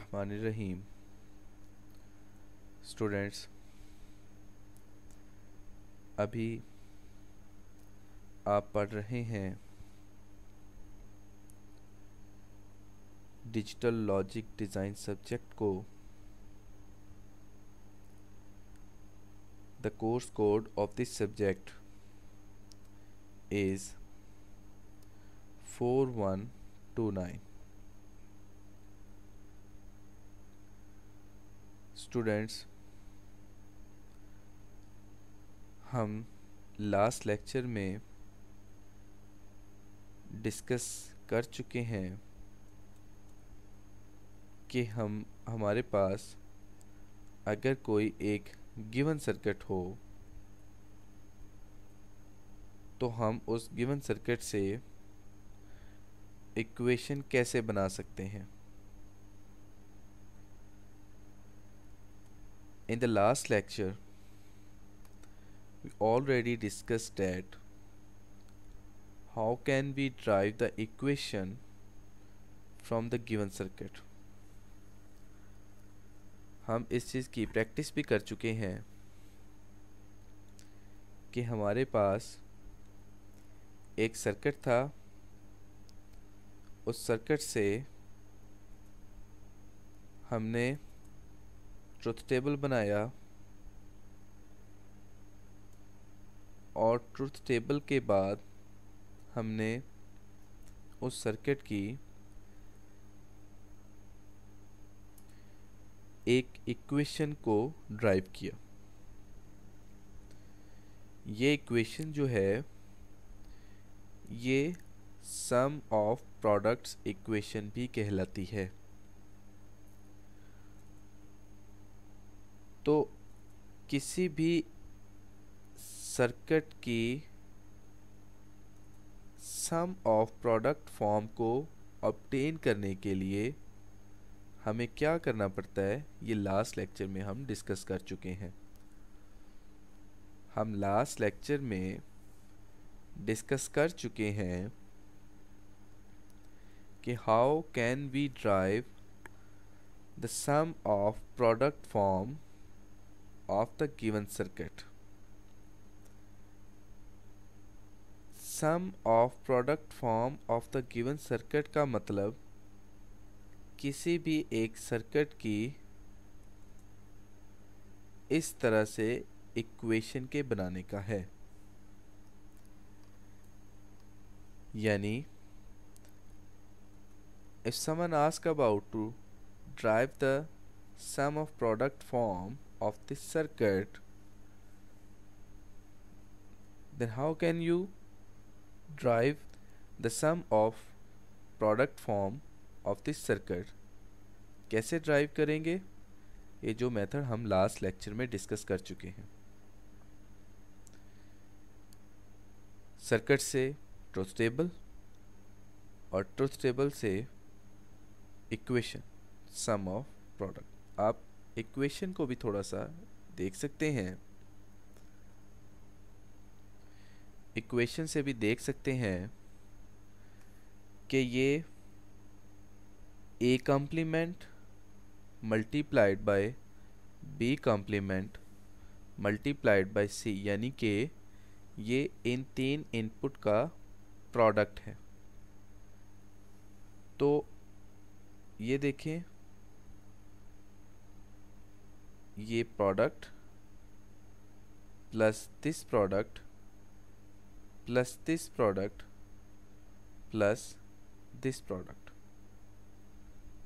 बिस्मिल्लाहिर्रहमानिर्रहीम। स्टूडेंट्स, अभी आप पढ़ रहे हैं डिजिटल लॉजिक डिज़ाइन सब्जेक्ट को। The course code of this subject is 4129। Students, हम लास्ट लेक्चर में डिस्कस कर चुके हैं कि हमारे पास अगर कोई एक गिवन सर्किट हो तो हम उस गिवन सर्किट से इक्वेशन कैसे बना सकते हैं। In the last lecture, we already discussed that how can we derive the equation from the given circuit। हम इस चीज़ की प्रैक्टिस भी कर चुके हैं कि हमारे पास एक सर्किट था, उस सर्किट से हमने ट्रुथ टेबल बनाया और ट्रुथ टेबल के बाद हमने उस सर्किट की एक इक्वेशन को ड्राइव किया। ये इक्वेशन जो है ये सम ऑफ प्रोडक्ट्स इक्वेशन भी कहलाती है। तो किसी भी सर्किट की सम ऑफ प्रोडक्ट फॉर्म को ऑब्टेन करने के लिए हमें क्या करना पड़ता है, ये लास्ट लेक्चर में हम डिस्कस कर चुके हैं। हम लास्ट लेक्चर में डिस्कस कर चुके हैं कि how can we drive the sum of product form of the given circuit. Sum of product form of the given circuit का मतलब किसी भी एक सर्किट की इस तरह से इक्वेशन के बनाने का है। यानी if someone ask about to derive the sum of product form of this circuit, then how can you derive the sum of product form of this circuit? कैसे ड्राइव करेंगे? ये जो मेथड हम लास्ट लेक्चर में discuss कर चुके हैं। Circuit से ट्रुथ टेबल और ट्रुथ टेबल से इक्वेशन सम ऑफ प्रोडक्ट। आप इक्वेशन को भी थोड़ा सा देख सकते हैं। इक्वेशन से भी देख सकते हैं कि ये A complement multiplied by B complement multiplied by C, यानी कि ये इन तीन इनपुट का प्रोडक्ट है। तो ये देखें, ये product plus this product plus this product plus this product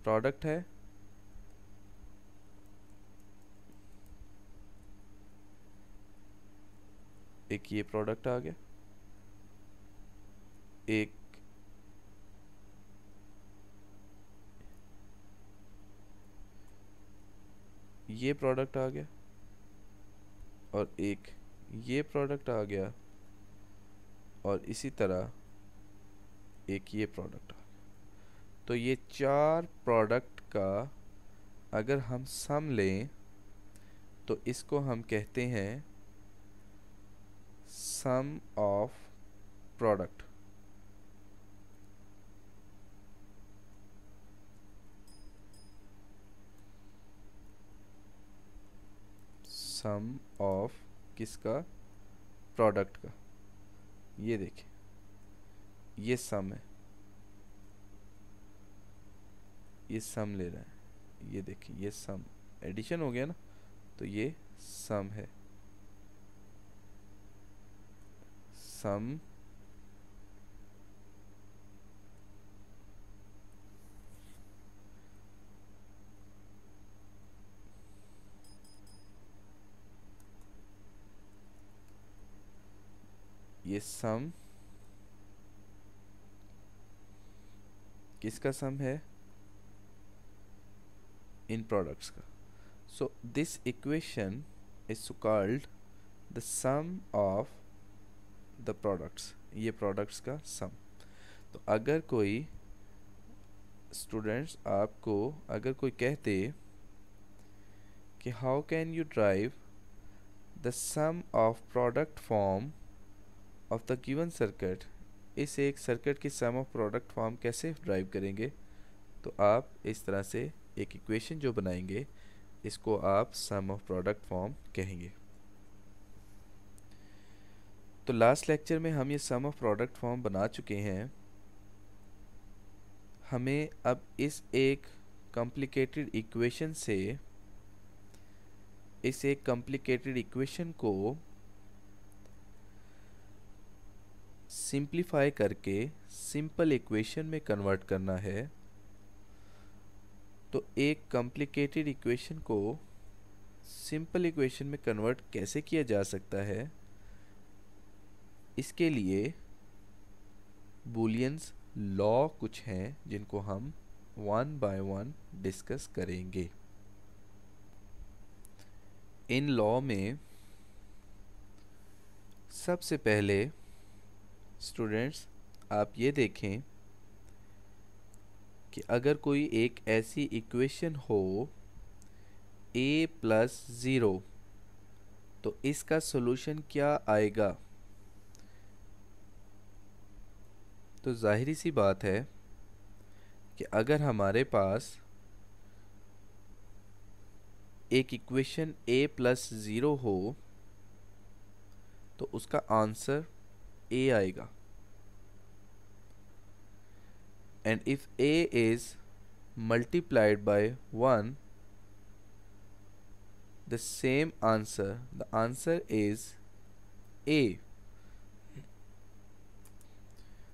product है। एक ये प्रोडक्ट आ गया, एक ये प्रोडक्ट आ गया और एक ये प्रोडक्ट आ गया और इसी तरह एक ये प्रोडक्ट आ गया। तो ये चार प्रोडक्ट का अगर हम सम लें तो इसको हम कहते हैं सम ऑफ प्रोडक्ट। सम ऑफ किसका, प्रोडक्ट का। ये देखिए ये सम है, ये सम ले रहा है, ये देखिए ये सम, एडिशन हो गया ना, तो ये सम है। सम ये सम किसका सम है, इन प्रोडक्ट्स का। So this equation is called the sum of the products, ये प्रोडक्ट्स का सम। तो अगर कोई स्टूडेंट्स आपको अगर कोई कहते कि how can you drive the sum of product form of the given circuit, इस एक सर्किट की सम ऑफ प्रोडक्ट फॉर्म कैसे ड्राइव करेंगे, तो आप इस तरह से एक इक्वेशन जो बनाएंगे इसको आप सम ऑफ प्रोडक्ट फॉर्म कहेंगे। तो लास्ट लेक्चर में हम ये सम ऑफ प्रोडक्ट फॉर्म बना चुके हैं। हमें अब इस एक कॉम्प्लिकेटेड इक्वेशन से इस एक कॉम्प्लिकेटेड इक्वेशन को सिंप्लीफाई करके सिंपल इक्वेशन में कन्वर्ट करना है। तो एक कॉम्प्लिकेटेड इक्वेशन को सिंपल इक्वेशन में कन्वर्ट कैसे किया जा सकता है, इसके लिए बूलियंस लॉ कुछ हैं जिनको हम वन बाय वन डिस्कस करेंगे। इन लॉ में सबसे पहले स्टूडेंट्स आप ये देखें कि अगर कोई एक ऐसी इक्वेशन हो a+0, तो इसका सॉल्यूशन क्या आएगा। तो जाहिर सी बात है कि अगर हमारे पास एक इक्वेशन a+0 हो तो उसका आंसर a आएगा। And if a is multiplied by 1, the answer is a.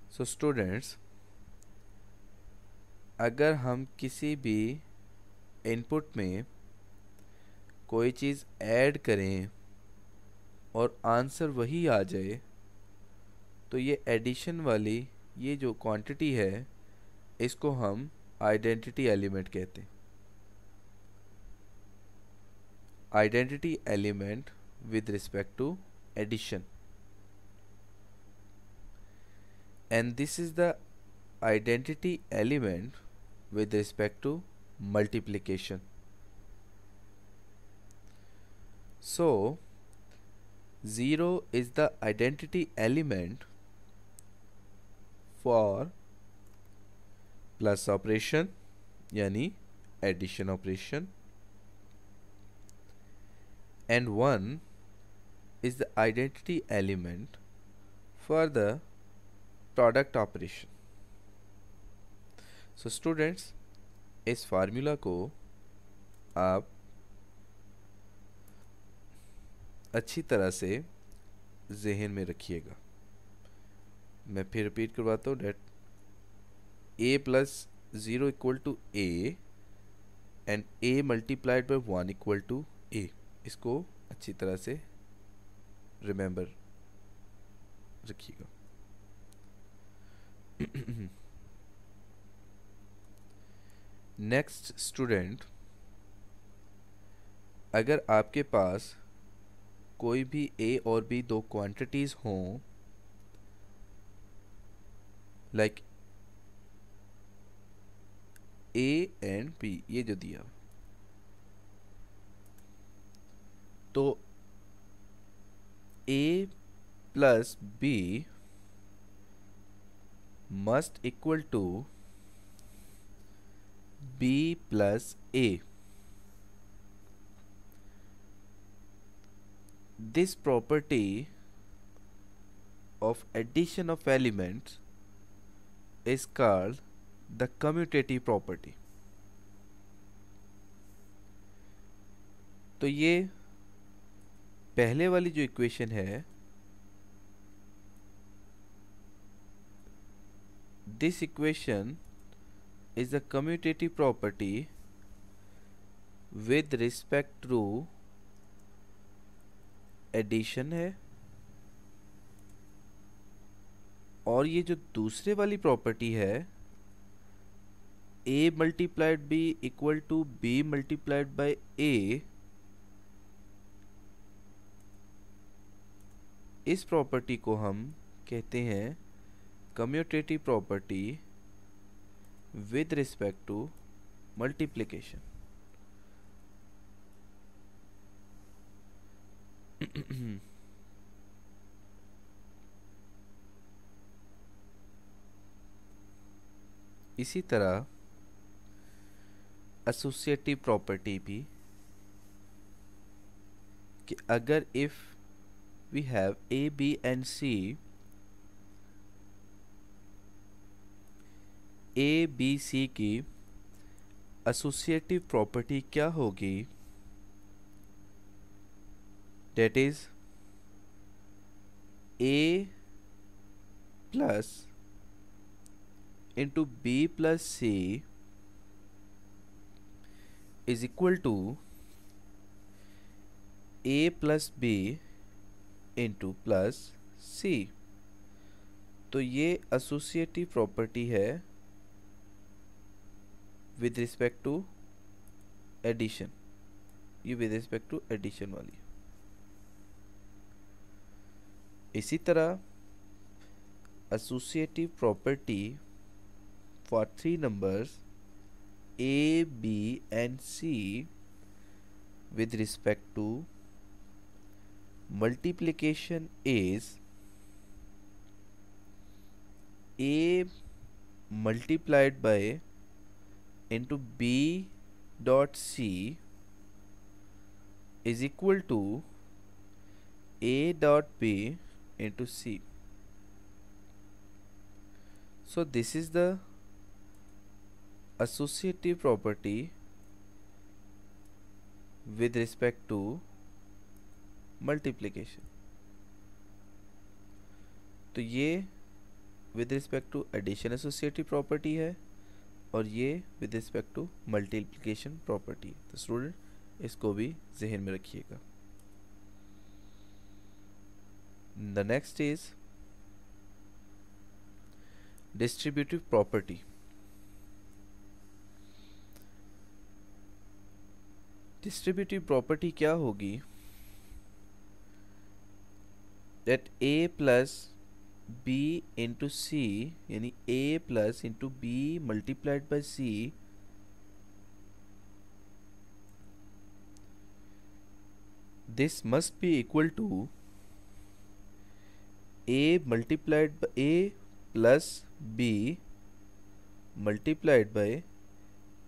So students, अगर हम किसी भी इनपुट में कोई चीज़ ऐड करें और आंसर वही आ जाए, तो ये एडिशन वाली ये जो क्वांटिटी है इसको हम आइडेंटिटी एलिमेंट कहते हैं। Identity element with respect to addition, and this is the identity element with respect to multiplication. So 0 is the identity element for plus operation यानी addition operation, and 1 is the identity element for the product operation. So students, इस formula को आप अच्छी तरह से जहन में रखिएगा। मैं फिर रिपीट करवाता हूँ, that a+0 equal to a and a multiplied by 1 equal to a। इसको अच्छी तरह से रिमेंबर रखिएगा। नेक्स्ट स्टूडेंट, अगर आपके पास कोई भी a और b दो क्वांटिटीज़ हों, लाइक a एंड b, ये जो दिया, तो a plus b must equal to b plus a। this property of addition of elements is called the commutative property. तो ये पहले वाली जो इक्वेशन है, this equation is the commutative property with respect to addition है, और ये जो दूसरे वाली प्रॉपर्टी है a multiplied b equal to b multiplied by a, इस प्रॉपर्टी को हम कहते हैं commutative property with respect to multiplication. इसी तरह एसोसिएटिव प्रॉपर्टी भी, कि अगर if we have A B and C, A B C की एसोसिएटिव प्रॉपर्टी क्या होगी, that is A plus into B plus C is equal to A plus B into plus C. तो ये associative property है with respect to addition, ये with respect to addition वाली। इसी तरह associative property for 3 numbers A, B and C with respect to multiplication is A multiplied by into B dot C is equal to A dot B into C. So this is the associative property with respect to multiplication. तो ये with respect to addition associative property है, और ये with respect to multiplication property। तो student इसको भी जहन में रखिएगा। The next is distributive property। Distributive property क्या होगी, that A plus B into C, यानी A plus into B multiplied by C this must be equal to A multiplied by A plus B multiplied by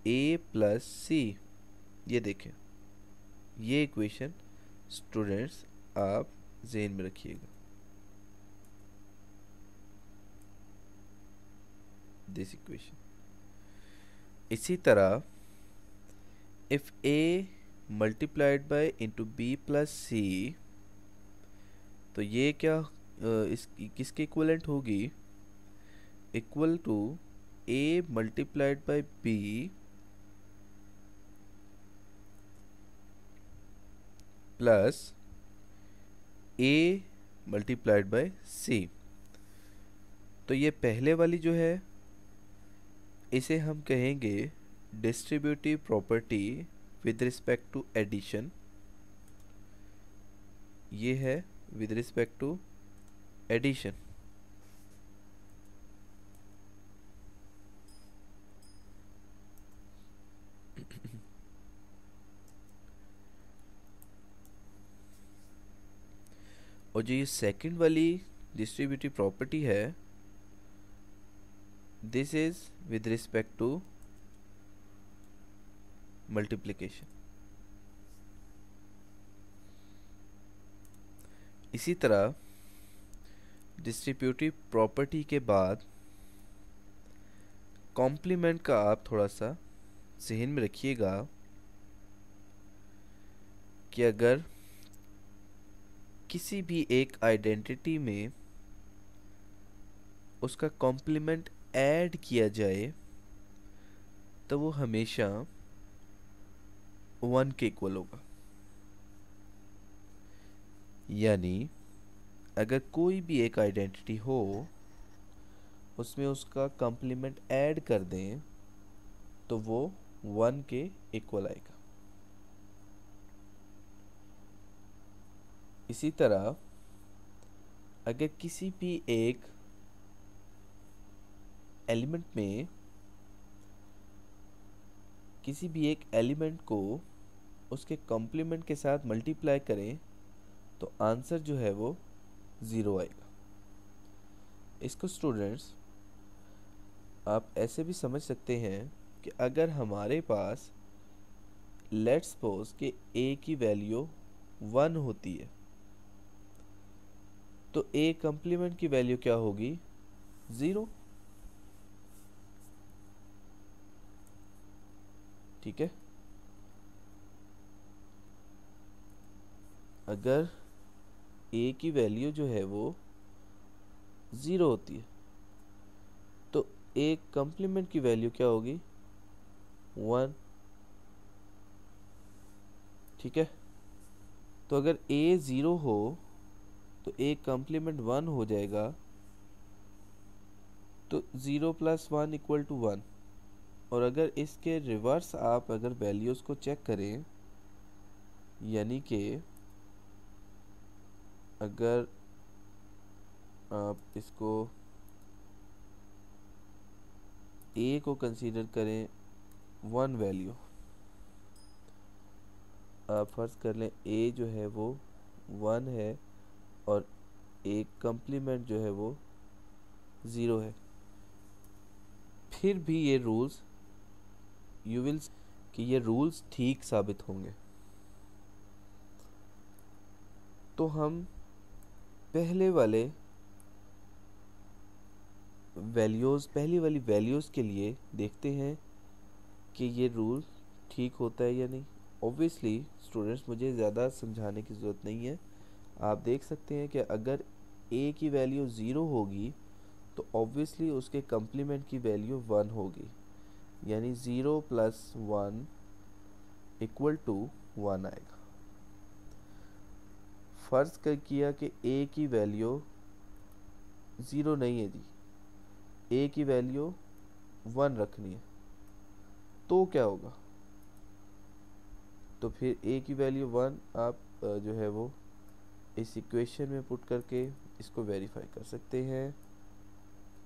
A plus C. ये देखें, ये equation students आप ज़हन में रखिएगा। This equation. इसी तरह if A multiplied by into B plus C, तो ये क्या इस किसके इक्वलेंट होगी, equal to A multiplied by B plus A multiplied by C. तो ये पहले वाली जो है इसे हम कहेंगे distributive property with respect to addition, ये है विद रिस्पेक्ट टू एडिशन। और जो ये सेकंड वाली डिस्ट्रीब्यूटिव प्रॉपर्टी है, this is with respect to multiplication. इसी तरह डिस्ट्रीब्यूटिव प्रॉपर्टी के बाद कॉम्प्लीमेंट का आप थोड़ा सा जहन में रखिएगा कि अगर किसी भी एक आइडेंटिटी में उसका कॉम्प्लीमेंट ऐड किया जाए तो वो हमेशा 1 के इक्वल होगा। यानी अगर कोई भी एक आइडेंटिटी हो उसमें उसका कॉम्प्लीमेंट ऐड कर दें तो वो 1 के इक्वल आएगा। इसी तरह अगर किसी भी एक एलिमेंट में किसी भी एक एलिमेंट को उसके कॉम्प्लीमेंट के साथ मल्टीप्लाई करें तो आंसर जो है वो 0 आएगा। इसको स्टूडेंट्स आप ऐसे भी समझ सकते हैं कि अगर हमारे पास लेट्स सपोज कि a की वैल्यू 1 होती है तो a कॉम्प्लीमेंट की वैल्यू क्या होगी? 0। ठीक है, अगर a की वैल्यू जो है वो 0 होती है तो a कॉम्प्लीमेंट की वैल्यू क्या होगी? 1। ठीक है, तो अगर a 0 हो तो a कॉम्प्लीमेंट 1 हो जाएगा, तो 0 + 1 = 1। और अगर इसके रिवर्स आप अगर वैल्यूज़ को चेक करें, यानी कि अगर आप इसको a को कंसीडर करें 1 वैल्यू, आप फर्ज कर लें a जो है वो 1 है और a कॉम्प्लीमेंट जो है वो 0 है, फिर भी ये रूल्स यू विल कि ये रूल्स ठीक साबित होंगे। तो हम पहली वाली वैल्यूज़ के लिए देखते हैं कि ये रूल ठीक होता है या नहीं। ऑब्वियसली स्टूडेंट्स मुझे ज़्यादा समझाने की ज़रूरत नहीं है, आप देख सकते हैं कि अगर a की वैल्यू 0 होगी तो ऑब्वियसली उसके कॉम्प्लीमेंट की वैल्यू 1 होगी, यानी 0 + 1 = 1 आएगा। फ़र्ज़ कर किया कि a की वैल्यू 0 नहीं है जी, a की वैल्यू 1 रखनी है, तो क्या होगा? तो फिर a की वैल्यू 1 आप जो है वो इस इक्वेशन में पुट करके इसको वेरीफाई कर सकते हैं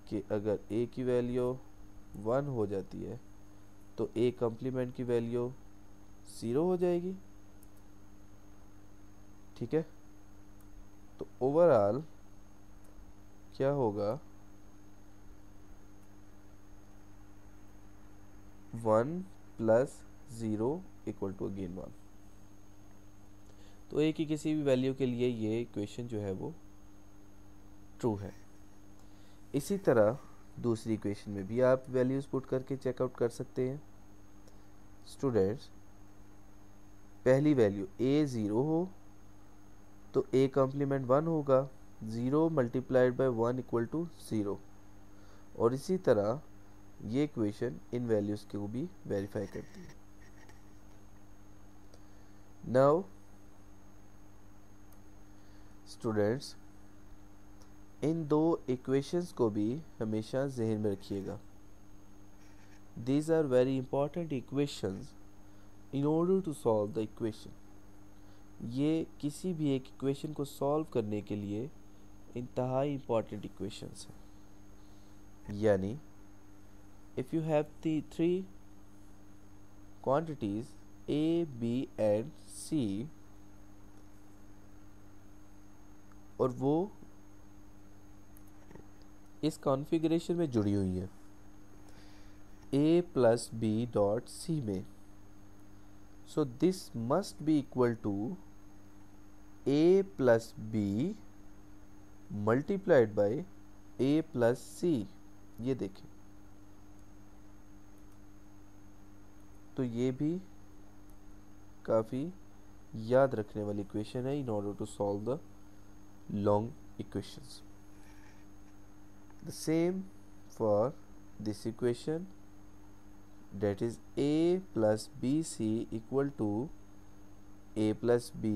कि अगर a की वैल्यू 1 हो जाती है तो a कॉम्प्लीमेंट की वैल्यू 0 हो जाएगी। ठीक है, तो ओवरऑल क्या होगा? 1 + 0 = अगेन 1। तो a की किसी भी वैल्यू के लिए ये इक्वेशन जो है वो ट्रू है। इसी तरह दूसरी इक्वेशन में भी आप वैल्यूज़ पुट करके चेकआउट कर सकते हैं। स्टूडेंट्स, पहली वैल्यू a 0 हो तो a कॉम्प्लीमेंट 1 होगा, 0 × 1 = 0। और इसी तरह ये इक्वेशन इन वैल्यूज़ को भी वेरीफाई करती है। नाउ स्टूडेंट्स, इन दो इक्वेशंस को भी हमेशा जहन में रखिएगा। These are very important equations in order to solve the equation। ये किसी भी एक इक्वेशन को सॉल्व करने के लिए इंतहाई इम्पॉर्टेंट इक्वेशंस हैं। यानी if you have the three quantities a, b and c और वो इस कॉन्फ़िगरेशन में जुड़ी हुई हैं a + b डॉट c में, so this must be equal to A plus B multiplied by A plus C. ये देखें, तो ये भी काफ़ी याद रखने वाली इक्वेशन है in order to solve the long equations. The same for this equation, that is a plus bc equal to a plus b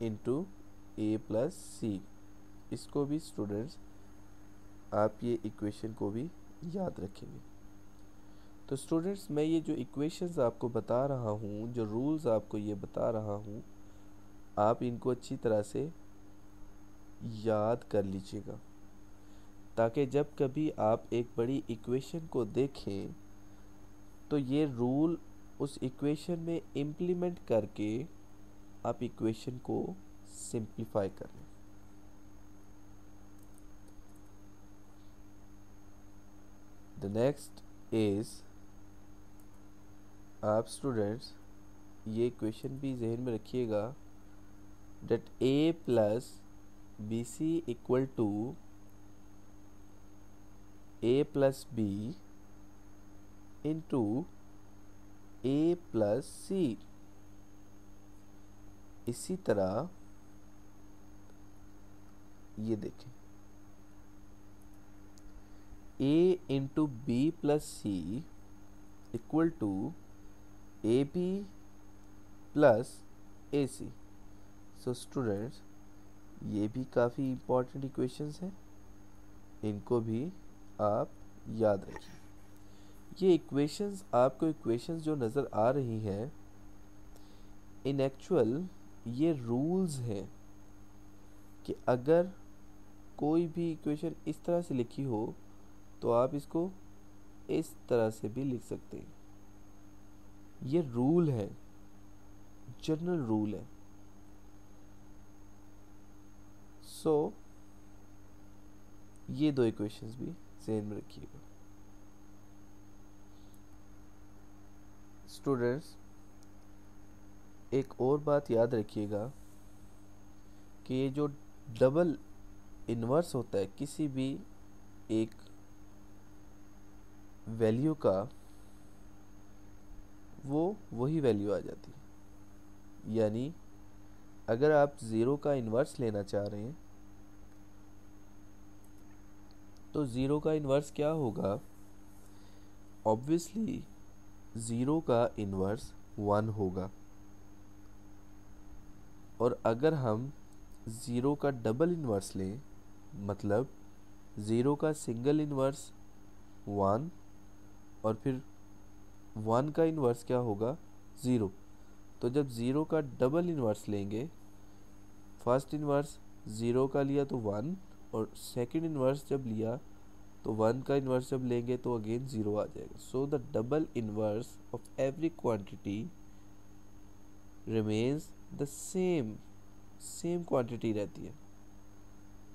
into a plus c। इसको भी स्टूडेंट्स आप ये इक्वेशन को भी याद रखेंगे। तो स्टूडेंट्स मैं ये जो इक्वेशंस आपको बता रहा हूँ, जो रूल्स आपको ये बता रहा हूँ, आप इनको अच्छी तरह से याद कर लीजिएगा, ताकि जब कभी आप एक बड़ी इक्वेशन को देखें तो ये रूल उस इक्वेशन में इम्प्लीमेंट करके आप इक्वेशन को सिंप्लीफाई कर लें। द नेक्स्ट इज, आप स्टूडेंट्स ये इक्वेशन भी जहन में रखिएगा, that A plus B C equal to A plus B into A plus C. इसी तरह ये देखें, A into B plus C equal to A B plus A C. So students ये भी काफ़ी इम्पोर्टेंट इक्वेशंस हैं, इनको भी आप याद रखिए। ये इक्वेशंस, आपको इक्वेशंस जो नज़र आ रही हैं, इन एक्चुअल ये रूल्स हैं कि अगर कोई भी इक्वेशन इस तरह से लिखी हो तो आप इसको इस तरह से भी लिख सकते हैं। ये रूल है, जनरल रूल है। सो ये दो इक्वेशंस भी ज़हन में रखिएगा। स्टूडेंट्स एक और बात याद रखिएगा कि ये जो डबल इन्वर्स होता है किसी भी एक वैल्यू का, वो वही वैल्यू आ जाती है। यानी अगर आप ज़ीरो का इन्वर्स लेना चाह रहे हैं तो ज़ीरो का इन्वर्स क्या होगा? ऑब्वियसली ज़ीरो का इन्वर्स 1 होगा, और अगर हम ज़ीरो का डबल इन्वर्स लें, मतलब ज़ीरो का सिंगल इन्वर्स 1 और फिर 1 का इन्वर्स क्या होगा? 0। तो जब ज़ीरो का डबल इन्वर्स लेंगे, फर्स्ट इन्वर्स 0 का लिया तो 1, और सेकंड इन्वर्स जब लिया तो 1 का इन्वर्स जब लेंगे तो अगेन 0 आ जाएगा। So the double inverse of every quantity remains the same quantity रहती है।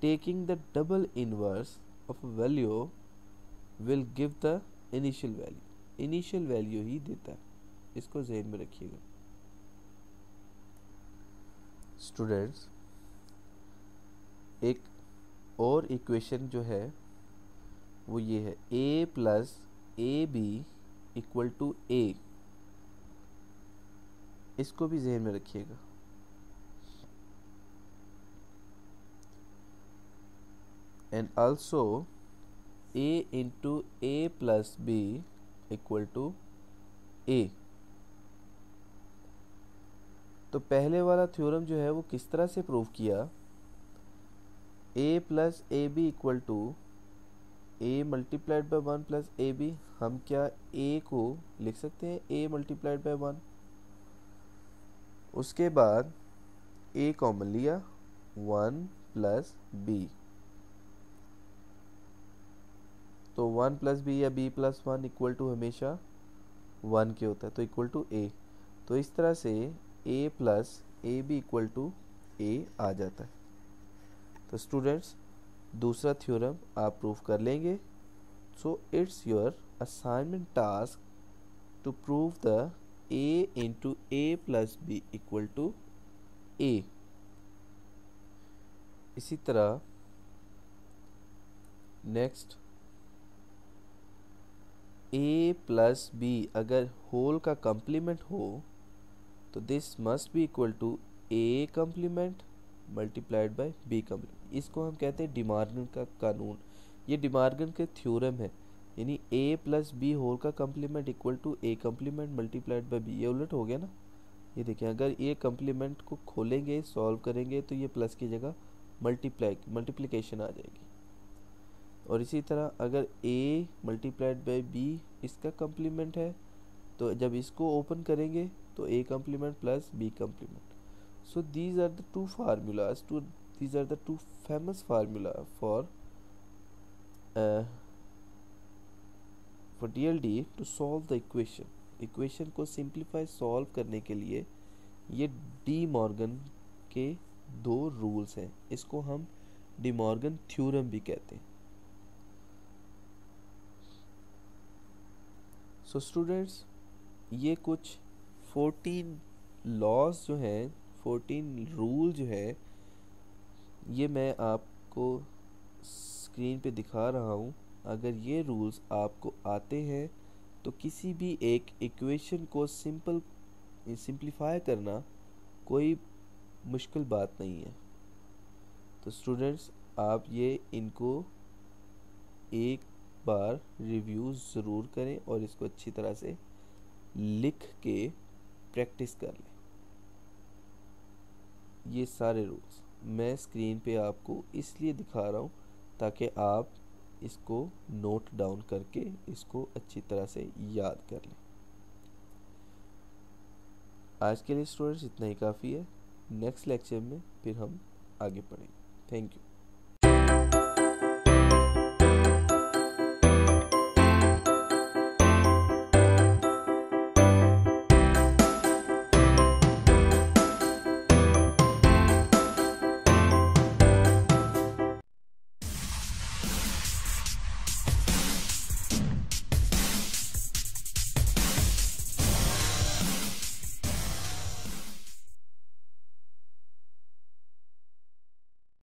Taking the double inverse of a value will give the initial value. Initial value ही देता है, इसको ज़हन में रखिएगा। स्टूडेंट्स एक और इक्वेशन जो है वो ये है, a plus A B equal to A. इसको भी ज़हन में रखिएगा। And also a into A plus B equal to a। तो पहले वाला थ्योरम जो है वो किस तरह से प्रूव किया? a plus A B equal to a multiplied by 1 plus A B. हम क्या a को लिख सकते हैं a मल्टीप्लाइड बाय 1। उसके बाद a कॉमन लिया, 1 प्लस b। तो 1 प्लस बी या b प्लस 1 इक्वल टू हमेशा 1 के होता है, तो इक्वल टू a। तो इस तरह से a plus A B equal to a आ जाता है। तो स्टूडेंट्स दूसरा थ्योरम आप प्रूव कर लेंगे। So it's your assignment task to prove the a into A plus B equal to a। इसी तरह नेक्स्ट a प्लस बी अगर होल का कंप्लीमेंट हो तो this must be equal to a complement multiplied by b complement. इसको हम कहते हैं डिमार्गन का कानून। ये डिमार्गन के थ्योरम है, यानी a प्लस बी होल का complement equal to a complement multiplied by b। ये उलट हो गया ना। ये देखिए, अगर ये कंप्लीमेंट को खोलेंगे सॉल्व करेंगे तो ये प्लस की जगह मल्टीप्लिकेशन आ जाएगी। और इसी तरह अगर a मल्टीप्लाइड बाय b इसका कंप्लीमेंट है तो जब इसको ओपन करेंगे तो a complement plus b complement. So these are the two formulas these are the two famous formula for DLD to solve the equation को सिंप्लीफाई सॉल्व करने के लिए ये डी मॉर्गन के दो रूल्स हैं। इसको हम डी मॉर्गन थ्योरम भी कहते हैं। सो स्टूडेंट्स, ये कुछ 14 लॉज जो हैं, 14 रूल जो है, ये मैं आपको स्क्रीन पे दिखा रहा हूँ। अगर ये रूल्स आपको आते हैं तो किसी भी एक इक्वेशन को सिंप्लीफाई करना कोई मुश्किल बात नहीं है। तो स्टूडेंट्स, आप ये इनको एक बार रिव्यू ज़रूर करें और इसको अच्छी तरह से लिख के प्रैक्टिस कर लें। ये सारे रूल्स मैं स्क्रीन पे आपको इसलिए दिखा रहा हूँ ताकि आप इसको नोट डाउन करके इसको अच्छी तरह से याद कर लें। आज के लिए स्टूडेंट्स इतना ही काफ़ी है। नेक्स्ट लेक्चर में फिर हम आगे पढ़ेंगे। Thank you.